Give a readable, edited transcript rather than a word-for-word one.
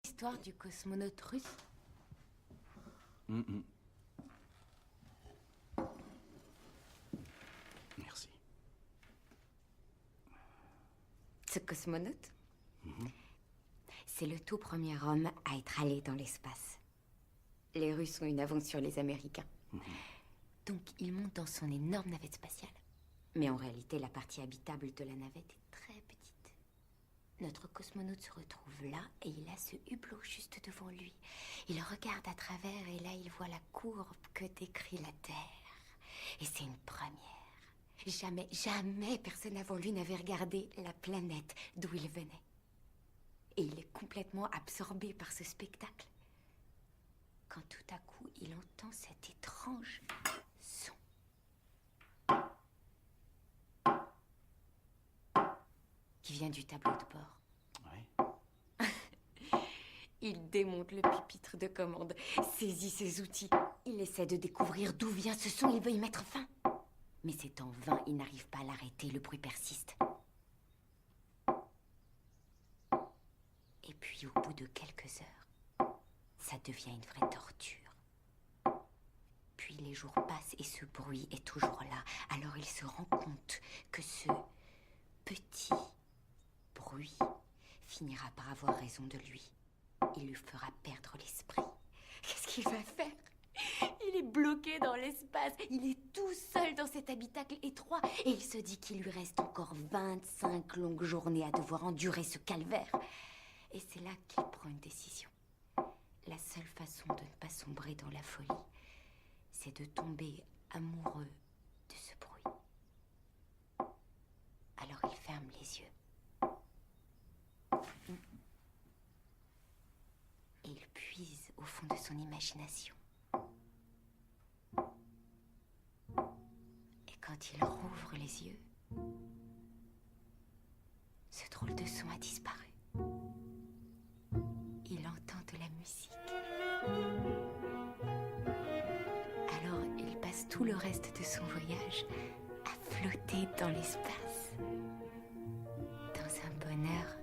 L'histoire du cosmonaute russe. Merci. Ce cosmonaute, c'est le tout premier homme à être allé dans l'espace. Les Russes ont une avance sur les Américains. Donc il monte dans son énorme navette spatiale. Mais en réalité, la partie habitable de la navette est très petite. Notre cosmonaute se retrouve là et il a ce hublot juste devant lui. Il regarde à travers et là il voit la courbe que décrit la Terre. Et c'est une première. Jamais personne avant lui n'avait regardé la planète d'où il venait. Et il est complètement absorbé par ce spectacle. Quand tout à coup il entend cet étrange son. Qui vient du tableau de bord. Ouais. Il démonte le pupitre de commande, saisit ses outils. Il essaie de découvrir d'où vient ce son, il veut y mettre fin. Mais c'est en vain, il n'arrive pas à l'arrêter, le bruit persiste. Et puis au bout de quelques heures, ça devient une vraie torture. Puis les jours passent et ce bruit est toujours là. Alors il se rend compte que ce petit bruit finira par avoir raison de lui. Il lui fera perdre l'esprit. Qu'est-ce qu'il va faire? Il est bloqué dans l'espace. Il est tout seul dans cet habitacle étroit. Et il se dit qu'il lui reste encore 25 longues journées à devoir endurer ce calvaire. Et c'est là qu'il prend une décision. La seule façon de ne pas sombrer dans la folie, c'est de tomber amoureux de ce bruit. Alors il ferme les yeux. Et il puise au fond de son imagination. Et quand il rouvre les yeux, ce drôle de son a disparu. Il entend de la musique. Alors il passe tout le reste de son voyage à flotter dans l'espace, dans un bonheur